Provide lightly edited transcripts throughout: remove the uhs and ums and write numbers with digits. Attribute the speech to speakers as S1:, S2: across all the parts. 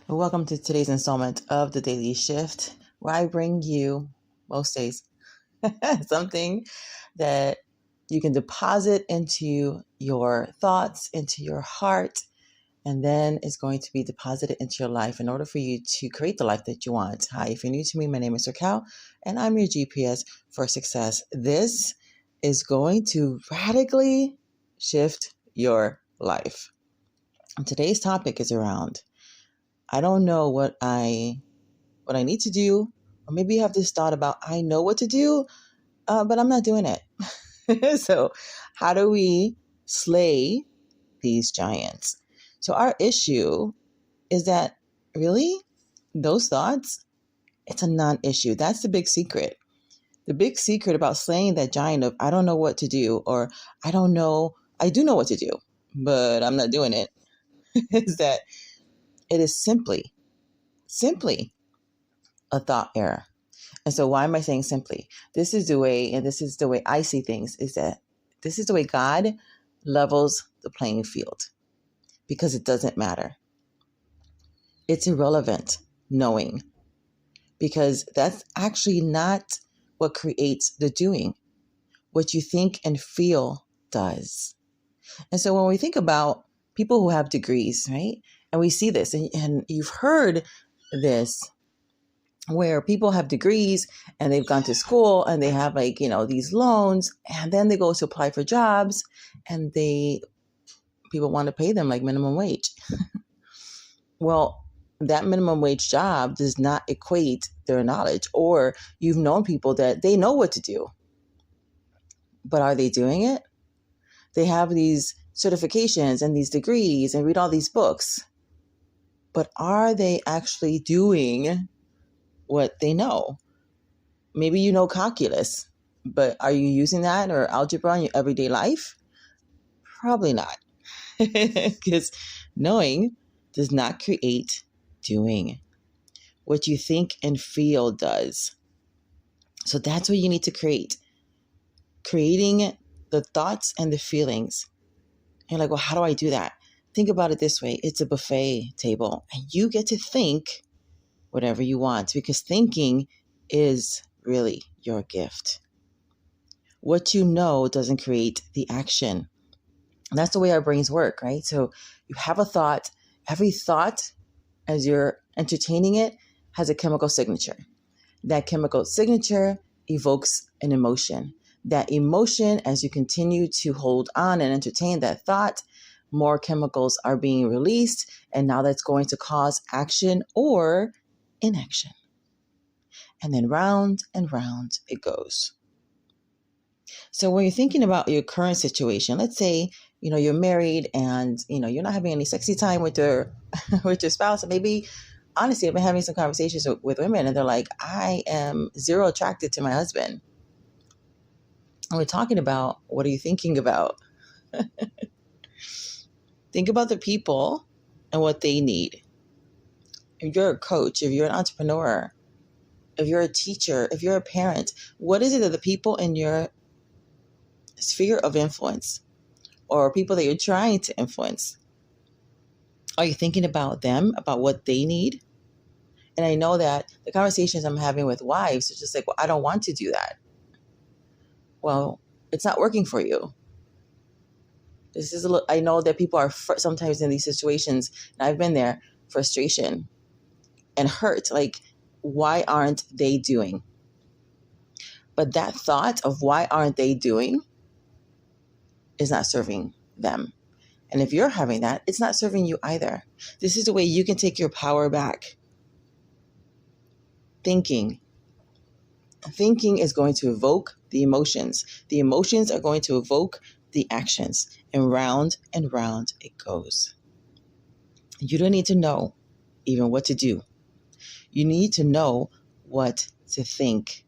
S1: Welcome to today's installment of the Daily Shift, where I bring you, most days, something that you can deposit into your thoughts, into your heart, and then it's going to be deposited into your life in order for you to create the life that you want. Hi, if you're new to me, my name is Raquel, and I'm your GPS for success. This is going to radically shift your life. And today's topic is around I don't know what I need to do, or maybe you have this thought about I know what to do, but I'm not doing it. So, how do we slay these giants? So, our issue is that really those thoughts, it's a non-issue. That's the big secret. The big secret about slaying that giant of I don't know what to do, or I don't know, I do know what to do, but I'm not doing it, is that it is simply a thought error. And so why am I saying simply? This is the way I see things, is that this is the way God levels the playing field, because it doesn't matter. It's irrelevant knowing, because that's actually not what creates the doing. What you think and feel does. And so when we think about people who have degrees, right? And we see this, and you've heard this, where people have degrees and they've gone to school and they have these loans, and then they go to apply for jobs, and people want to pay them like minimum wage. Well, that minimum wage job does not equate their knowledge. Or you've known people that they know what to do, but are they doing it? They have these certifications and these degrees and read all these books, but are they actually doing what they know? Maybe you know calculus, but are you using that or algebra in your everyday life? Probably not, because knowing does not create doing. What you think and feel does. So that's what you need to create. Creating the thoughts and the feelings. You're like, well, how do I do that? Think about it this way. It's a buffet table, and you get to think whatever you want, because thinking is really your gift. What you know doesn't create the action. And that's the way our brains work, right? So you have a thought. Every thought, as you're entertaining it, has a chemical signature. That chemical signature evokes an emotion. That emotion, as you continue to hold on and entertain that thought, more chemicals are being released, and now that's going to cause action or inaction. And then round and round it goes. So when you're thinking about your current situation, let's say, you're married and, you're not having any sexy time with your with your spouse. And maybe, honestly, I've been having some conversations with women, and they're like, I am zero attracted to my husband. And we're talking about, what are you thinking about? Think about the people and what they need. If you're a coach, if you're an entrepreneur, if you're a teacher, if you're a parent, what is it that the people in your sphere of influence, or people that you're trying to influence, are you thinking about them, about what they need? And I know that the conversations I'm having with wives are just like, well, I don't want to do that. Well, it's not working for you. I know that people are sometimes in these situations, and I've been there, frustration and hurt. Like, why aren't they doing? But that thought of why aren't they doing is not serving them. And if you're having that, it's not serving you either. This is the way you can take your power back. Thinking is going to evoke the emotions. The emotions are going to evoke the actions. And round it goes. You don't need to know even what to do. You need to know what to think.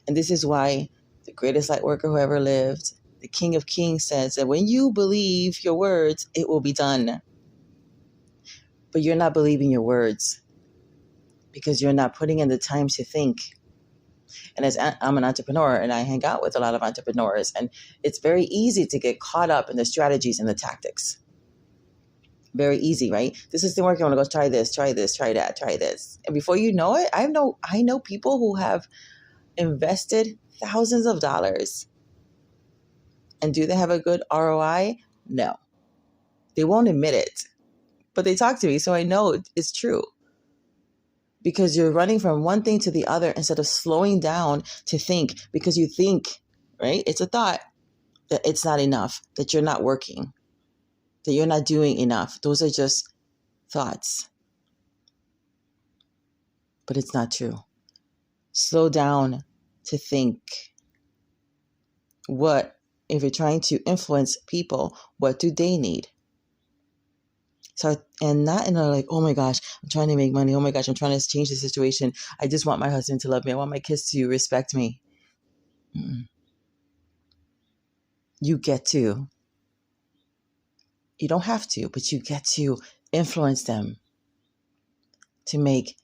S1: And this is why the greatest light worker who ever lived, the King of Kings, says that when you believe your words, it will be done. But you're not believing your words because you're not putting in the time to think. And as I'm an entrepreneur, and I hang out with a lot of entrepreneurs, and it's very easy to get caught up in the strategies and the tactics. Very easy, right? This isn't working. I'm going to go try this, try this, try that, try this. And before you know it, I know people who have invested thousands of dollars. And do they have a good ROI? No. They won't admit it. But they talk to me, so I know it's true. Because you're running from one thing to the other instead of slowing down to think, because you think, right? It's a thought that it's not enough, that you're not working, that you're not doing enough. Those are just thoughts. But it's not true. Slow down to think. What, if you're trying to influence people, what do they need? So, and not in a like, oh my gosh, I'm trying to make money. Oh my gosh, I'm trying to change the situation. I just want my husband to love me. I want my kids to respect me. Mm-mm. You get to. You don't have to, but you get to influence them to make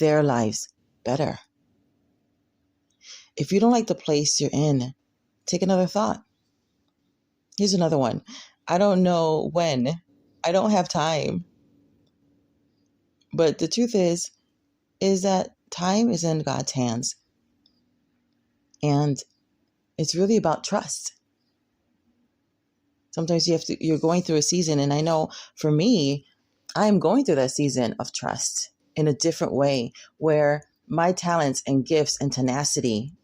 S1: their lives better. If you don't like the place you're in, take another thought. Here's another one. I don't know when. I don't have time. But the truth is that time is in God's hands. And it's really about trust. Sometimes you're going through a season, and I know for me, I'm going through that season of trust in a different way, where my talents and gifts and tenacity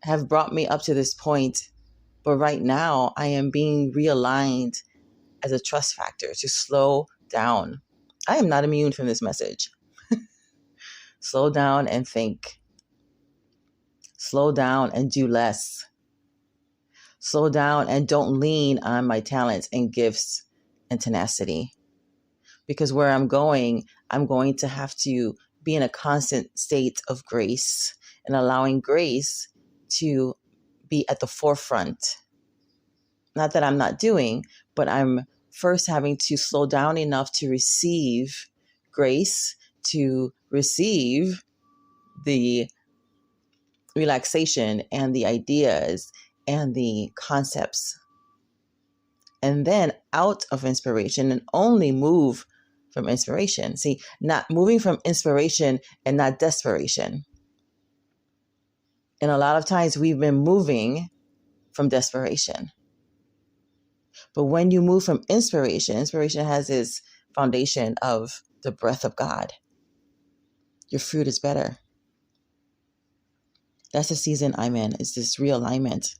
S1: have brought me up to this point. But right now, I am being realigned as a trust factor to slow down. I am not immune from this message. Slow down and think. Slow down and do less. Slow down and don't lean on my talents and gifts and tenacity. Because where I'm going to have to be in a constant state of grace and allowing grace to be at the forefront. Not that I'm not doing, but I'm first having to slow down enough to receive grace, to receive the relaxation and the ideas and the concepts. And then out of inspiration and only move from inspiration. See, not moving from inspiration and not desperation. And a lot of times we've been moving from desperation. But when you move from inspiration has this foundation of the breath of God. Your fruit is better. That's the season I'm in. It's this realignment.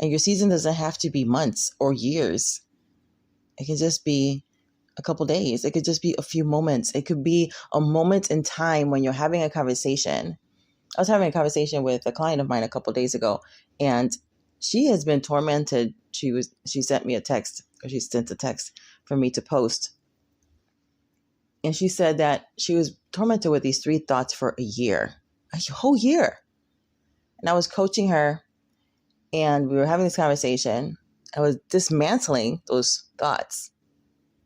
S1: And your season doesn't have to be months or years. It can just be a couple days. It could just be a few moments. It could be a moment in time when you're having a conversation. I was having a conversation with a client of mine a couple days ago, and she has been tormented. She sent me a text, or she sent a text for me to post. And she said that she was tormented with these 3 thoughts for a year, a whole year. And I was coaching her, and we were having this conversation. I was dismantling those thoughts.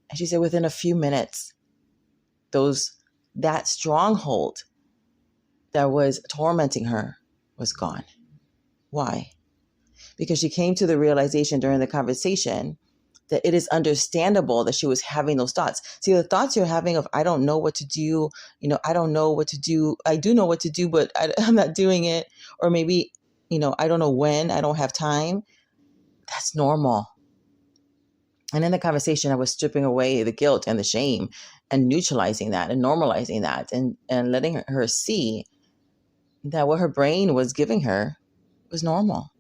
S1: And she said within a few minutes, that stronghold that was tormenting her was gone. Why? Because she came to the realization during the conversation that it is understandable that she was having those thoughts. See, the thoughts you're having of, I don't know what to do, I don't know what to do. I do know what to do, but I'm not doing it. Or maybe, I don't know when, I don't have time. That's normal. And in the conversation, I was stripping away the guilt and the shame and neutralizing that and normalizing that and letting her see that what her brain was giving her was normal.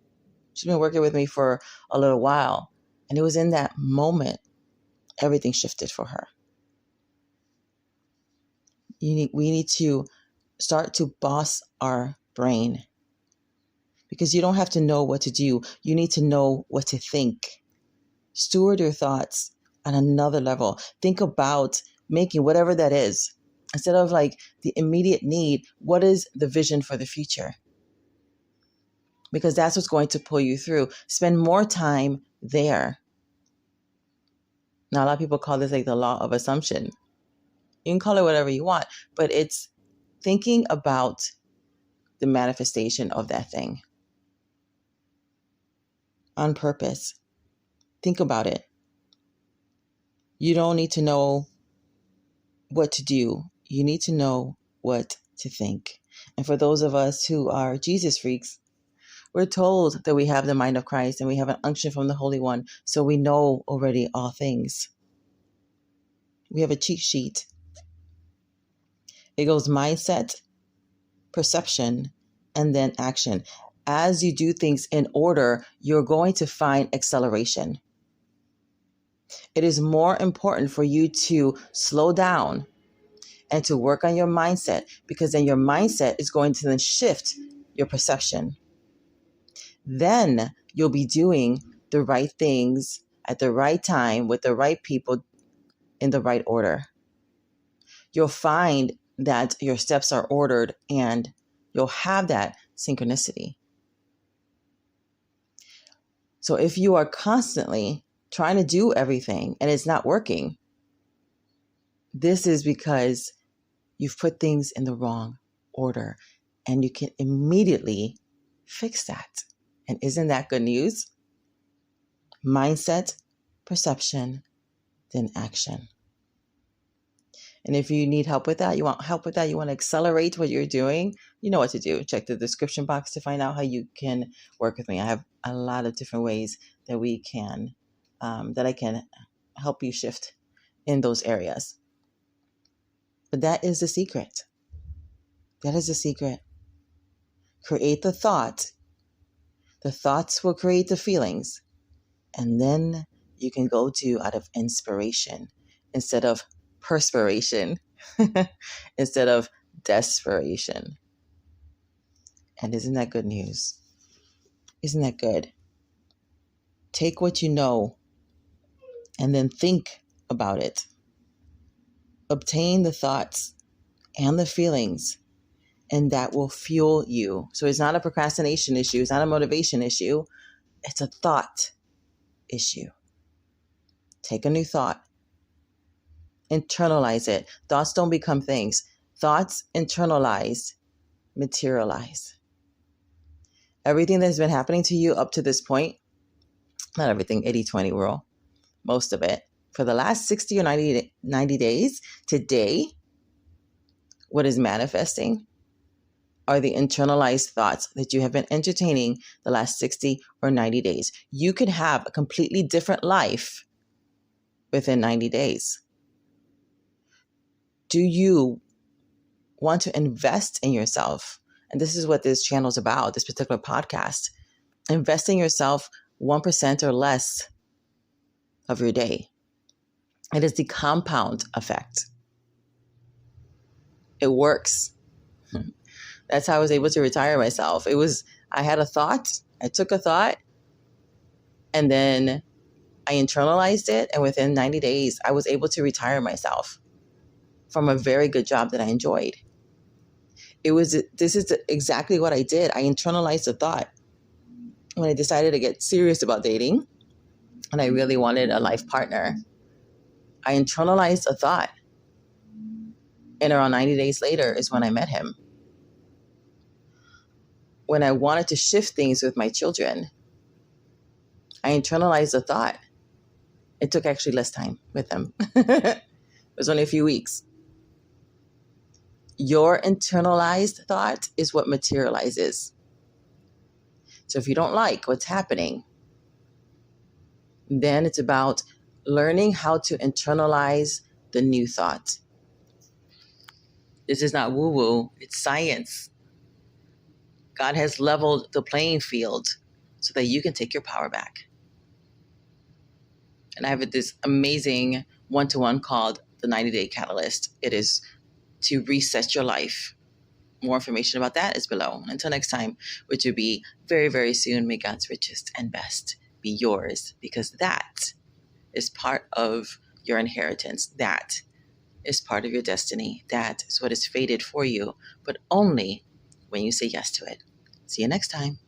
S1: She's been working with me for a little while. And it was in that moment, everything shifted for her. We need to start to boss our brain. Because you don't have to know what to do. You need to know what to think. Steward your thoughts on another level. Think about making whatever that is. Instead of like the immediate need, what is the vision for the future? Because that's what's going to pull you through. Spend more time there. Now, a lot of people call this like the law of assumption. You can call it whatever you want, but it's thinking about the manifestation of that thing on purpose. Think about it. You don't need to know what to do. You need to know what to think. And for those of us who are Jesus freaks, we're told that we have the mind of Christ and we have an unction from the Holy One, so we know already all things. We have a cheat sheet. It goes mindset, perception, and then action. As you do things in order, you're going to find acceleration. It is more important for you to slow down and to work on your mindset, because then your mindset is going to then shift your perception. Then you'll be doing the right things at the right time with the right people in the right order. You'll find that your steps are ordered and you'll have that synchronicity. So if you are constantly trying to do everything and it's not working, this is because you've put things in the wrong order, and you can immediately fix that. And isn't that good news? Mindset, perception, then action. And if you need help with that, you want to accelerate what you're doing, you know what to do. Check the description box to find out how you can work with me. I have a lot of different ways that we can, that I can help you shift in those areas. But that is the secret. That is the secret. Create the thought. The thoughts will create the feelings. And then you can go to out of inspiration instead of perspiration, instead of desperation. And isn't that good news? Isn't that good? Take what you know and then think about it. Obtain the thoughts and the feelings, and that will fuel you. So it's not a procrastination issue. It's not a motivation issue. It's a thought issue. Take a new thought. Internalize it. Thoughts don't become things. Thoughts internalized materialize. Everything that's been happening to you up to this point, not everything, 80-20 rule, most of it, for the last 60 or 90 days, today, what is manifesting are the internalized thoughts that you have been entertaining the last 60 or 90 days. You could have a completely different life within 90 days. Do you want to invest in yourself? And this is what this channel is about, this particular podcast. Invest in yourself 1% or less of your day. It is the compound effect. It works. That's how I was able to retire myself. I had a thought, I took a thought, and then I internalized it. And within 90 days, I was able to retire myself from a very good job that I enjoyed. This is exactly what I did. I internalized a thought when I decided to get serious about dating and I really wanted a life partner. I internalized a thought. And around 90 days later is when I met him. When I wanted to shift things with my children, I internalized a thought. It took actually less time with them. It was only a few weeks. Your internalized thought is what materializes. So if you don't like what's happening, then it's about learning how to internalize the new thought. This is not woo-woo, it's science. God has leveled the playing field so that you can take your power back. And I have this amazing one-to-one called the 90-Day Catalyst. It is to reset your life. More information about that is below. Until next time, which will be very, very soon, may God's richest and best be yours, because that is part of your inheritance. That is part of your destiny. That is what is fated for you, but only when you say yes to it. See you next time.